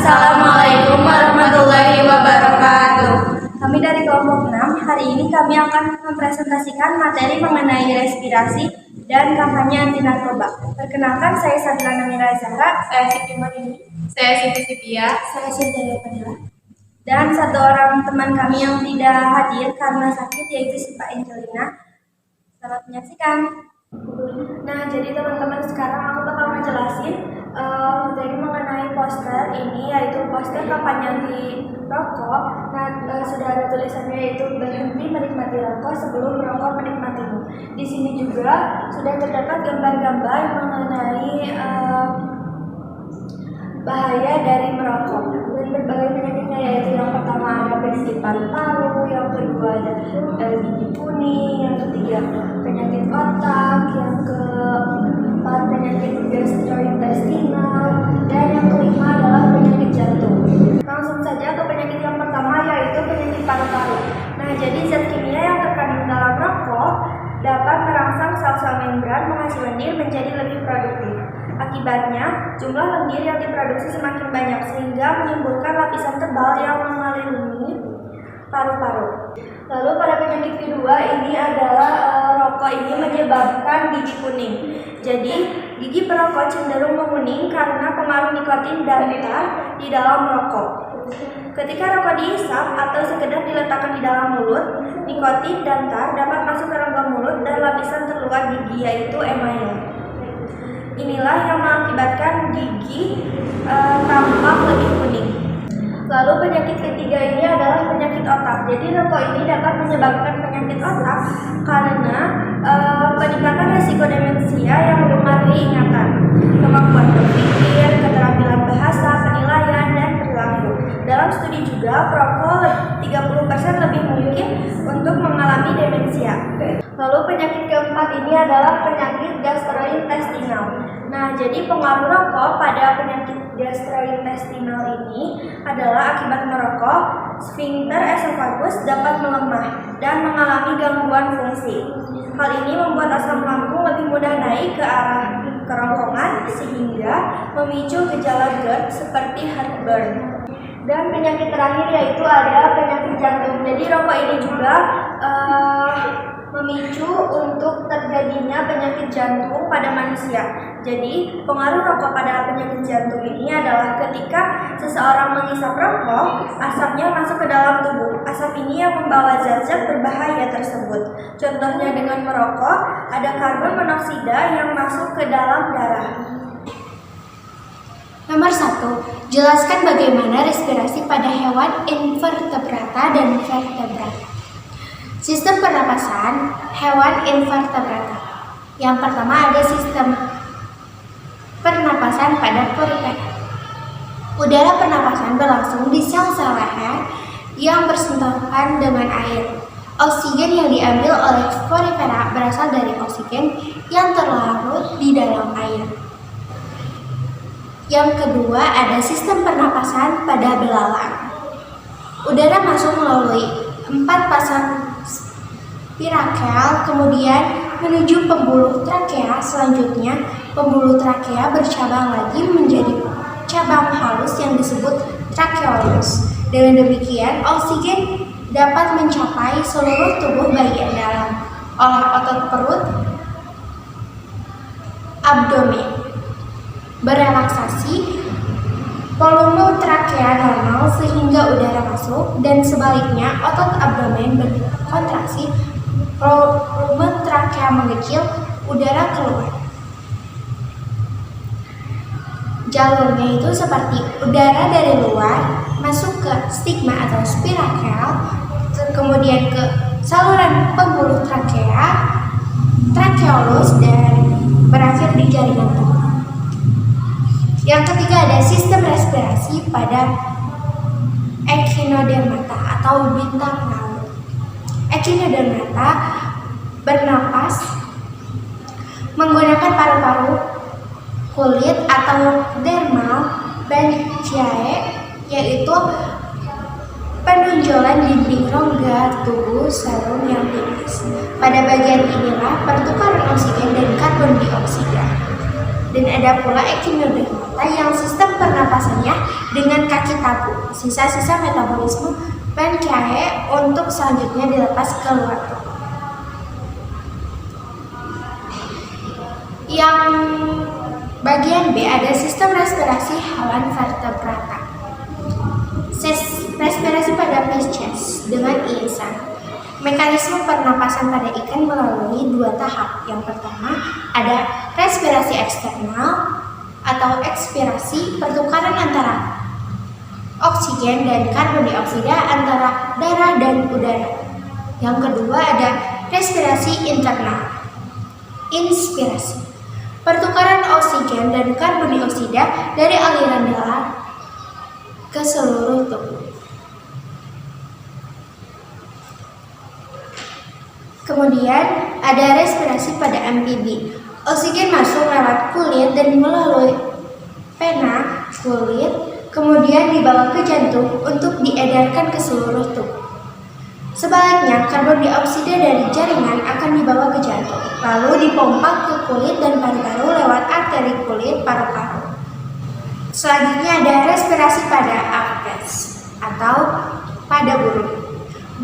Assalamualaikum warahmatullahi wabarakatuh. Kami dari kelompok 6, hari ini kami akan mempresentasikan materi mengenai respirasi dan kampanye anti narkoba. Perkenalkan, saya Sadlana Mira Zahra, Saya Siti Marini. Saya Siti Sipia. saya Cynthia Padilla, dan satu orang teman kami yang tidak hadir karena sakit, yaitu si Pak Angelina. Selamat menyaksikan. Nah, jadi teman-teman, sekarang aku bakal menjelasin materi mengenai poster ini, yaitu poster kampanye anti rokok. Nah, sudah ada tulisannya, yaitu berhenti menikmati rokok sebelum merokok menikmatimu. Di sini juga sudah terdapat gambar-gambar mengenai bahaya dari merokok dan berbagai penyakitnya, yaitu yang pertama ada penyakit paru-paru, yang kedua ada gigi kuning, yang ketiga penyakit otak, yang keempat penyakit gastrointestinal, dan yang kelima adalah penyakit jantung. Langsung saja ke penyakit yang pertama, yaitu penyakit paru-paru. Nah, jadi zat kimia yang terkandung dalam rokok dapat merangsang sel-sel membran menghasil lendir menjadi lebih produktif. Akibatnya, jumlah lendir yang diproduksi semakin banyak sehingga menimbulkan lapisan tebal yang mengelilingi paru-paru. Lalu pada penyakit kedua ini adalah rokok ini menyebabkan gigi kuning. Jadi, gigi perokok cenderung menguning karena pengaruh nikotin dan tar di dalam rokok. Ketika rokok dihisap atau sekedar diletakkan di dalam mulut, nikotin dan tar dapat masuk ke rongga mulut dan lapisan terluar gigi, yaitu email. Inilah yang mengakibatkan gigi tampak lebih kuning. Lalu penyakit ketiga ini adalah penyakit otak. Jadi rokok ini dapat menyebabkan penyakit otak karena peningkatan risiko demensia yang mempengaruhi ingatan, kemampuan berpikir, keterampilan bahasa, penilaian, dan perilaku. Dalam studi juga, perokok 30% lebih mungkin untuk mengalami demensia. Lalu penyakit keempat ini adalah penyakit gastrointestinal. Nah, jadi pengaruh rokok pada penyakit gastrointestinal ini adalah akibat merokok, sphincter esofagus dapat melemah dan mengalami gangguan fungsi. Hal ini membuat asam lambung lebih mudah naik ke arah kerongkongan sehingga memicu gejala GERD seperti heartburn. Dan penyakit terakhir yaitu ada penyakit jantung. Jadi rokok ini juga memicu untuk terjadinya penyakit jantung pada manusia. Jadi pengaruh rokok pada penyakit jantung ini adalah ketika seseorang menghisap rokok, asapnya masuk ke dalam tubuh. Asap ini yang membawa zat-zat berbahaya tersebut. Contohnya dengan merokok, ada karbon monoksida yang masuk ke dalam darah. Nomor 1. Jelaskan bagaimana respirasi pada hewan invertebrata dan vertebrata. Sistem pernapasan hewan invertebrata. Yang pertama ada sistem pernapasan pada porifera. Udara pernapasan berlangsung di sel-sel leher yang bersentuhan dengan air. Oksigen yang diambil oleh porifera berasal dari oksigen yang terlarut di dalam air. Yang kedua ada sistem pernapasan pada belalang. Udara masuk melalui 4 pasang spirakel, kemudian menuju pembuluh trakea. Selanjutnya, pembuluh trakea bercabang lagi menjadi cabang halus yang disebut tracheolus. Dengan demikian, oksigen dapat mencapai seluruh tubuh bagian dalam oleh otot perut, abdomen. Berelaksasi, volume trakea normal sehingga udara masuk, dan sebaliknya otot abdomen berkontraksi, volume trakea mengecil, udara keluar. Jalurnya itu seperti udara dari luar masuk ke stigma atau spirakel, kemudian ke saluran pembuluh trakea, tracheolus, dan berakhir di jaringan tubuh. Yang ketiga ada sistem respirasi pada echinodermata atau bintang laut. Echinodermata bernapas menggunakan paru-paru, kulit atau dermal branchiae, yaitu penonjolan dinding rongga tubuh serum yang tipis. Pada bagian inilah pertukaran oksigen dan karbon dioksida. Dan ada pula echinodermata yang sistem pernapasannya dengan kaki tabung. Sisa-sisa metabolisme pankreas untuk selanjutnya dilepas keluar tubuh. Yang bagian B ada sistem respirasi hewan vertebrata. Respirasi pada Pisces dengan irisan. Mekanisme pernapasan pada ikan melalui dua tahap. Yang pertama ada respirasi eksternal atau ekspirasi, pertukaran antara oksigen dan karbon dioksida antara darah dan udara. Yang kedua ada respirasi internal, inspirasi, pertukaran oksigen dan karbon dioksida dari aliran darah ke seluruh tubuh. Kemudian ada respirasi pada amfibi. Oksigen masuk lewat kulit dan melalui pena kulit, kemudian dibawa ke jantung untuk diedarkan ke seluruh tubuh. Sebaliknya, karbon dioksida dari jaringan akan dibawa ke jantung, lalu dipompa ke kulit dan paru-paru lewat arteri kulit paru-paru. Selanjutnya ada respirasi pada apes atau pada burung.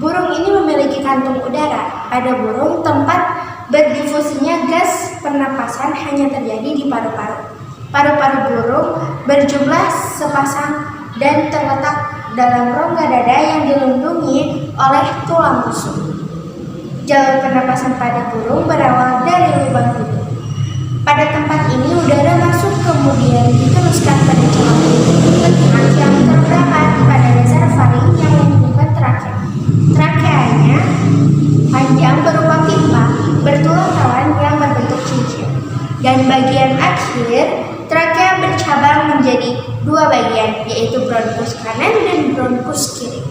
Burung ini memiliki kantung udara. Pada burung, tempat berdifusinya gas pernapasan hanya terjadi di paru-paru. Paru-paru burung berjumlah sepasang dan terletak dalam rongga dada yang dilindungi oleh tulang rusuk. Jalur pernapasan pada burung berawal dari lubang hidung. Pada tempat ini udara masuk kemudian diteruskan pada celah lemak yang terdapat pada dasar faring yang menghubungkan trakea. Trakeanya panjang berupa pipa bertulang hewan yang berbentuk cincin. Dan bagian akhir trakea bercabang menjadi dua bagian, yaitu bronkus kanan dan bronkus kiri.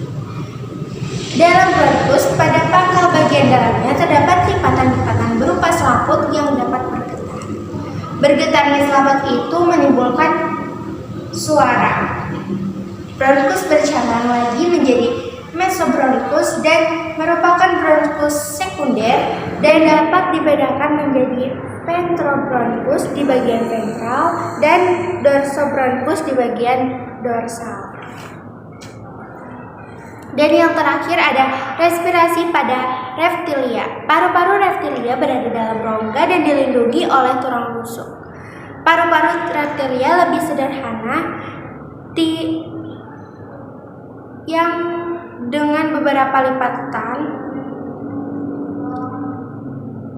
Dalam bronkus, pada pangkal bagian dalamnya terdapat lipatan-lipatan berupa selaput yang dapat bergetar. Bergetarnya selaput itu menimbulkan suara. Bronkus bercabang lagi menjadi mesobronkus dan merupakan bronkus sekunder dan dapat dibedakan menjadi ventrobronkus di bagian ventral dan dorsobronkus di bagian dorsal. Dan yang terakhir ada respirasi pada reptilia. Paru-paru reptilia berada dalam rongga dan dilindungi oleh tulang rusuk. Paru-paru reptilia lebih sederhana yang dengan beberapa lipatan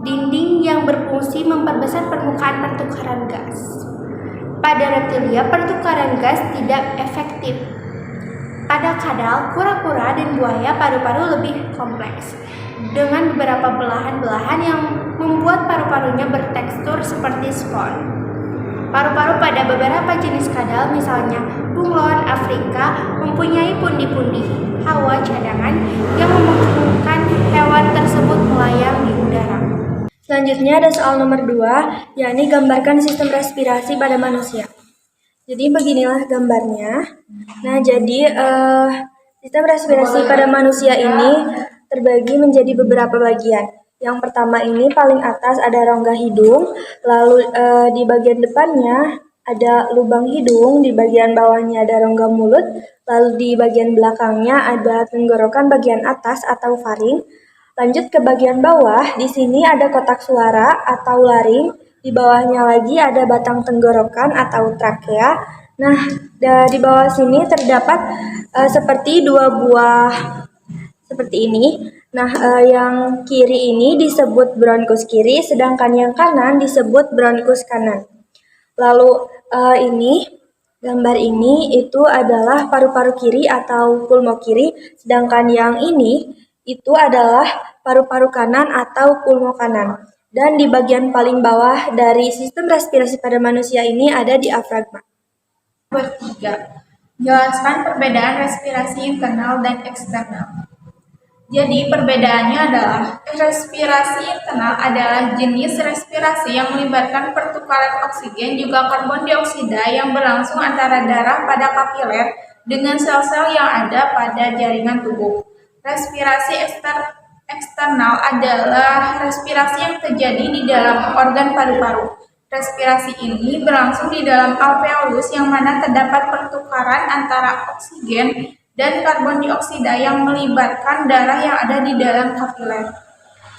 dinding yang berfungsi memperbesar permukaan pertukaran gas. Pada reptilia, pertukaran gas tidak efektif. Pada kadal, kura-kura, dan buaya, paru-paru lebih kompleks dengan beberapa belahan-belahan yang membuat paru-parunya bertekstur seperti spons. Paru-paru pada beberapa jenis kadal, misalnya bunglon Afrika, mempunyai pundi-pundi hawa cadangan yang memungkinkan hewan tersebut melayang di udara. Selanjutnya ada soal nomor 2, yakni gambarkan sistem respirasi pada manusia. Jadi beginilah gambarnya. Nah, jadi sistem respirasi pada manusia ini terbagi menjadi beberapa bagian. Yang pertama ini paling atas ada rongga hidung, lalu di bagian depannya ada lubang hidung, di bagian bawahnya ada rongga mulut, lalu di bagian belakangnya ada tenggorokan bagian atas atau faring. Lanjut ke bagian bawah, di sini ada kotak suara atau laring, di bawahnya lagi ada batang tenggorokan atau trakea. Nah, di bawah sini terdapat seperti dua buah seperti ini. Nah, yang kiri ini disebut bronkus kiri, sedangkan yang kanan disebut bronkus kanan. Lalu ini gambar ini itu adalah paru-paru kiri atau pulmo kiri, sedangkan yang ini itu adalah paru-paru kanan atau pulmo kanan. Dan di bagian paling bawah dari sistem respirasi pada manusia ini ada diafragma. Nomor 3. Jelaskan perbedaan respirasi internal dan eksternal. Jadi perbedaannya adalah respirasi internal adalah jenis respirasi yang melibatkan pertukaran oksigen juga karbon dioksida yang berlangsung antara darah pada kapiler dengan sel-sel yang ada pada jaringan tubuh. Respirasi eksternal adalah respirasi yang terjadi di dalam organ paru-paru. respirasi ini berlangsung di dalam alveolus yang mana terdapat pertukaran antara oksigen dan karbon dioksida yang melibatkan darah yang ada di dalam kapiler.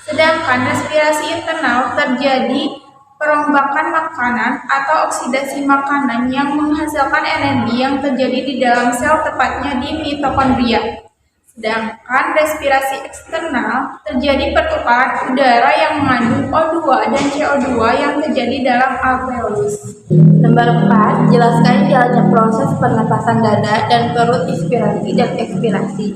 Sedangkan respirasi internal terjadi perombakan makanan atau oksidasi makanan yang menghasilkan energi yang terjadi di dalam sel, tepatnya di mitokondria. Sedangkan respirasi eksternal terjadi pertukaran udara yang mengandung O2 dan CO2 yang terjadi dalam alveolus. Nomor 4, jelaskan jalannya proses pernapasan dada dan perut inspirasi dan ekspirasi.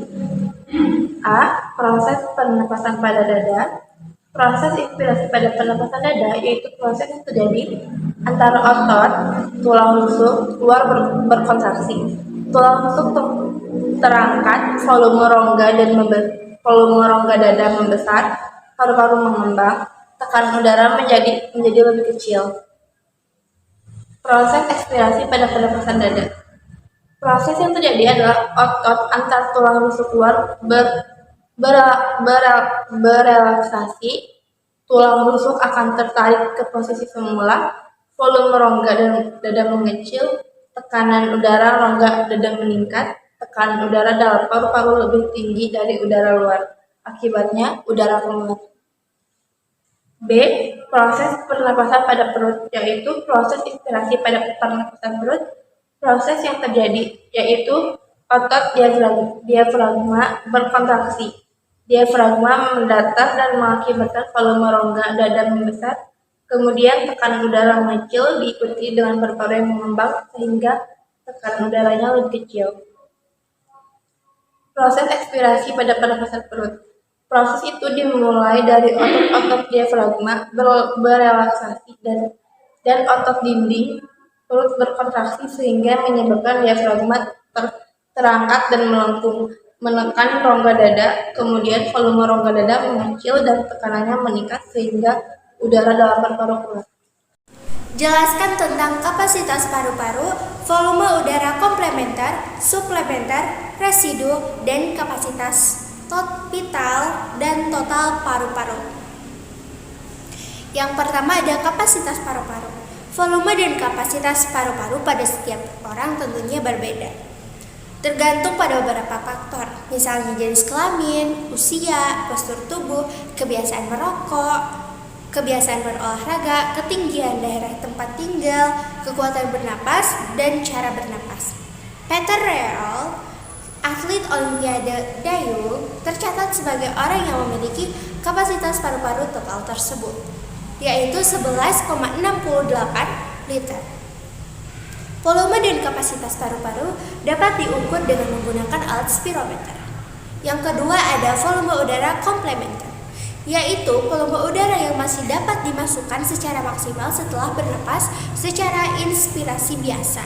A. Proses pernapasan pada dada. Proses inspirasi pada pernapasan dada yaitu proses yang terjadi antara otot, tulang rusuk keluar berkontraksi. Tulang rusuk terangkat, volume rongga dada membesar, paru-paru mengembang, tekanan udara menjadi lebih kecil. Proses ekspirasi pada pernapasan dada. Proses yang terjadi adalah otot antar tulang rusuk luar berelaksasi, tulang rusuk akan tertarik ke posisi semula, volume rongga dan dada mengecil, tekanan udara rongga dada meningkat, tekanan udara dalam paru-paru lebih tinggi dari udara luar. Akibatnya, udara keluar. B. Proses pernapasan pada perut, yaitu proses inspirasi pada pernapasan perut. Proses yang terjadi yaitu otot diafragma berkontraksi. Diafragma mendatar dan mengakibatkan volume rongga dada membesar. Kemudian tekanan udara mengecil diikuti dengan paru-paru yang mengembang sehingga tekanan udaranya lebih kecil. Proses ekspirasi pada pernapasan perut. Proses itu dimulai dari otot-otot diafragma berelaksasi dan otot dinding perut berkontraksi sehingga menyebabkan diafragma terangkat dan melengkung, menekan rongga dada, kemudian volume rongga dada mengecil dan tekanannya meningkat sehingga udara dalam paru-paru keluar. Jelaskan tentang kapasitas paru-paru, volume udara komplementer, suplementer, residu, dan kapasitas vital dan total paru-paru. Yang pertama ada kapasitas paru-paru. Volume dan kapasitas paru-paru pada setiap orang tentunya berbeda, tergantung pada beberapa faktor, misalnya jenis kelamin, usia, postur tubuh, kebiasaan merokok, kebiasaan berolahraga, ketinggian daerah tempat tinggal, kekuatan bernapas, dan cara bernapas. Peter Real, atlet Olimpiade dayung, tercatat sebagai orang yang memiliki kapasitas paru-paru total tersebut, yaitu 11,68 liter. Volume dan kapasitas paru-paru dapat diukur dengan menggunakan alat spirometer. Yang kedua ada volume udara komplementer, yaitu volume udara yang masih dapat dimasukkan secara maksimal setelah bernapas secara inspirasi biasa,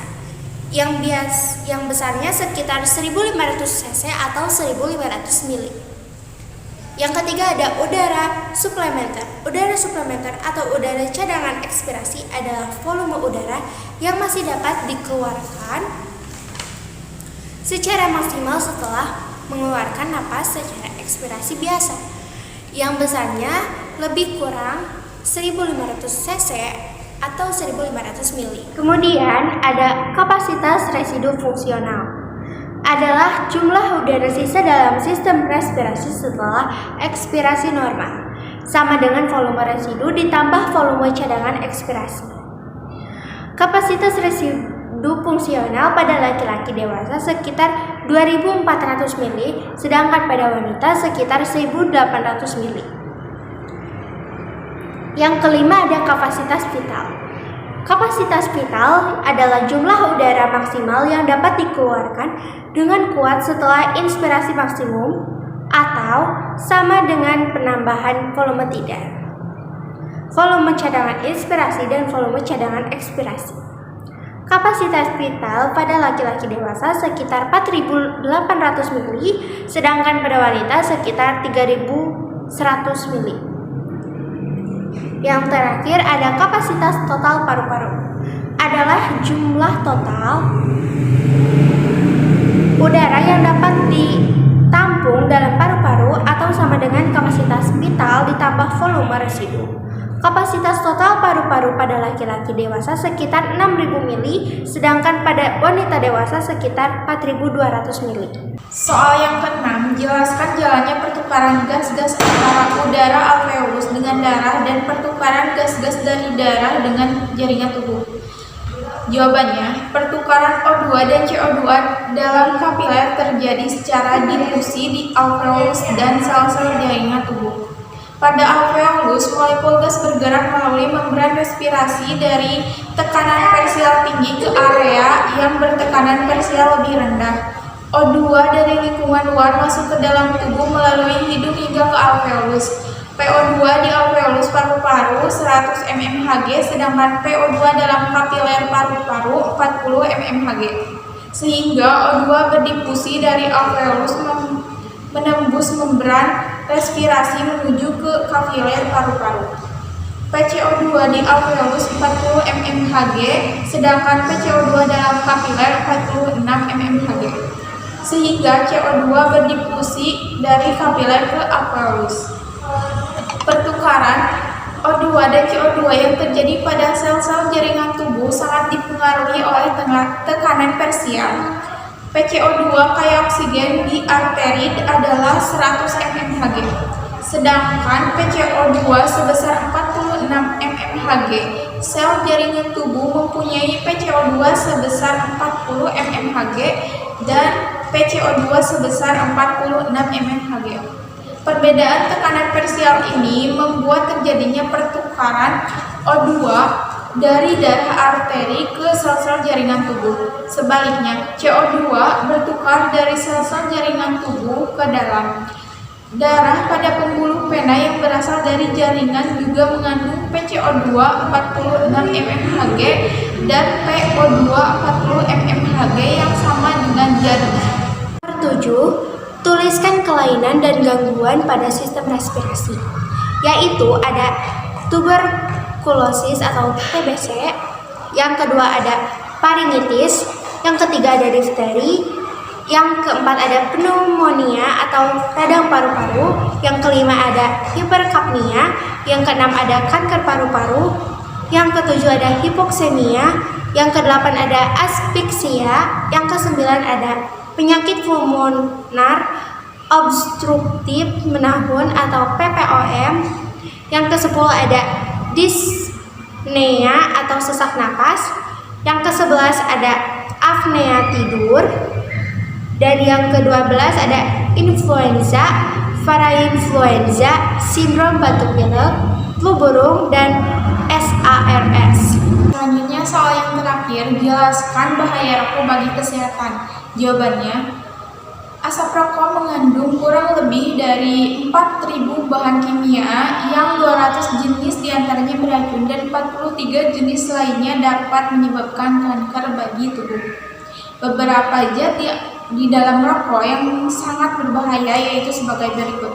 yang besarnya sekitar 1500 cc atau 1500 ml. Yang ketiga ada udara suplementer. Udara suplementer atau udara cadangan ekspirasi adalah volume udara yang masih dapat dikeluarkan secara maksimal setelah mengeluarkan napas secara ekspirasi biasa, yang besarnya lebih kurang 1500 cc atau 1500 ml. Kemudian ada kapasitas residu fungsional, adalah jumlah udara sisa dalam sistem respirasi setelah ekspirasi normal, sama dengan volume residu ditambah volume cadangan ekspirasi. Kapasitas residu fungsional pada laki-laki dewasa sekitar 2400 ml, sedangkan pada wanita sekitar 1800 ml. Yang kelima ada kapasitas vital. Kapasitas vital adalah jumlah udara maksimal yang dapat dikeluarkan dengan kuat setelah inspirasi maksimum atau sama dengan penambahan volume tidak. Volume cadangan inspirasi dan volume cadangan ekspirasi. Kapasitas vital pada laki-laki dewasa sekitar 4.800 ml, sedangkan pada wanita sekitar 3.100 ml. Yang terakhir ada kapasitas total paru-paru, adalah jumlah total udara yang dapat ditampung dalam paru-paru atau sama dengan kapasitas vital ditambah volume residu. Kapasitas total paru-paru pada laki-laki dewasa sekitar 6.000 mili, sedangkan pada wanita dewasa sekitar 4.200 mili. Soal yang keenam, jelaskan jalannya pertukaran gas-gas antara udara alveolus dengan darah dan pertukaran gas-gas dari darah dengan jaringan tubuh. Jawabannya, pertukaran O2 dan CO2 dalam kapiler terjadi secara difusi di alveolus dan sel-sel jaringan tubuh. Pada alveolus, molekul gas bergerak melalui membran respirasi dari tekanan persial tinggi ke area yang bertekanan persial lebih rendah. O2 dari lingkungan luar masuk ke dalam tubuh melalui hidung hingga ke alveolus. PO2 di alveolus paru-paru 100 mmHg, sedangkan PO2 dalam kapiler paru-paru 40 mmHg. Sehingga O2 berdifusi dari alveolus menembus membran respirasi menuju ke kapiler paru-paru. PCO2 di alveolus 40 mmHg, sedangkan PCO2 dalam kapiler 46 mmHg. Sehingga CO2 berdifusi dari kapiler ke alveolus. Pertukaran O2 dan CO2 yang terjadi pada sel-sel jaringan tubuh sangat dipengaruhi oleh tekanan persial. PCO2 kaya oksigen di arteri adalah 100 mmHg, sedangkan PCO2 sebesar 46 mmHg. Sel jaringan tubuh mempunyai PCO2 sebesar 40 mmHg dan PCO2 sebesar 46 mmHg. Perbedaan tekanan persial ini membuat terjadinya pertukaran O2 dari darah arteri ke sel-sel jaringan tubuh. Sebaliknya, CO2 bertukar dari sel-sel jaringan tubuh ke dalam darah pada pembuluh vena yang berasal dari jaringan juga mengandung PCO2 46 mmHg dan PO2 40 mmHg yang sama dengan jaringan. 7. Tuliskan kelainan dan gangguan pada sistem respirasi, yaitu ada tuberkulosis atau TBC, yang kedua ada faringitis, yang ketiga ada difteri, yang keempat ada pneumonia atau radang paru-paru, yang kelima ada hiperkapnia, yang keenam ada kanker paru-paru, yang ketujuh ada hipoksemia, yang kedelapan ada aspiksia, yang kesembilan ada penyakit pulmonar obstruktif menahun atau PPOM, yang ke-10 ada dyspnea atau sesak napas, yang ke-11 ada apnea tidur, dan yang ke-12 ada influenza, parainfluenza, sindrom batuk pilek, flu burung, dan SARS. Selanjutnya soal yang terakhir, jelaskan bahaya rokok bagi kesehatan. Jawabannya, asap rokok mengandung kurang lebih dari 4.000 bahan kimia yang 200 jenis diantaranya beracun dan 43 jenis lainnya dapat menyebabkan kanker bagi tubuh. Beberapa zat di dalam rokok yang sangat berbahaya yaitu sebagai berikut.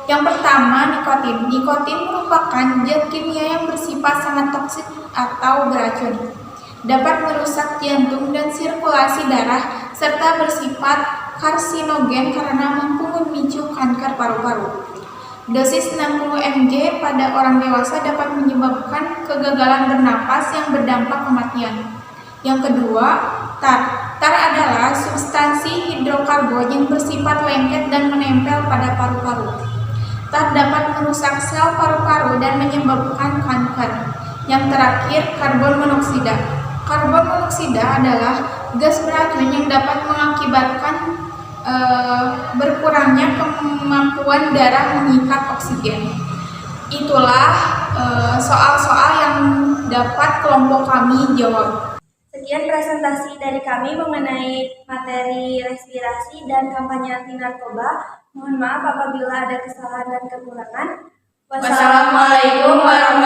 Yang pertama, nikotin. Nikotin merupakan zat kimia yang bersifat sangat toksik atau beracun. Dapat merusak jantung dan sirkulasi darah serta bersifat karsinogen karena mampu memicu kanker paru-paru. Dosis 60 mg pada orang dewasa dapat menyebabkan kegagalan bernapas yang berdampak kematian. Yang kedua, tar. Tar adalah substansi hidrokarbon yang bersifat lengket dan menempel pada paru-paru. Tar dapat merusak sel paru-paru dan menyebabkan kanker. Yang terakhir, karbon monoksida. Karbon monoksida adalah gas beracun yang dapat mengakibatkan berkurangnya kemampuan darah mengikat oksigen. Itulah soal-soal yang dapat kelompok kami jawab. Sekian presentasi dari kami mengenai materi respirasi dan kampanye anti narkoba. Mohon maaf apabila ada kesalahan dan kekurangan. Wassalamualaikum warahmatullahi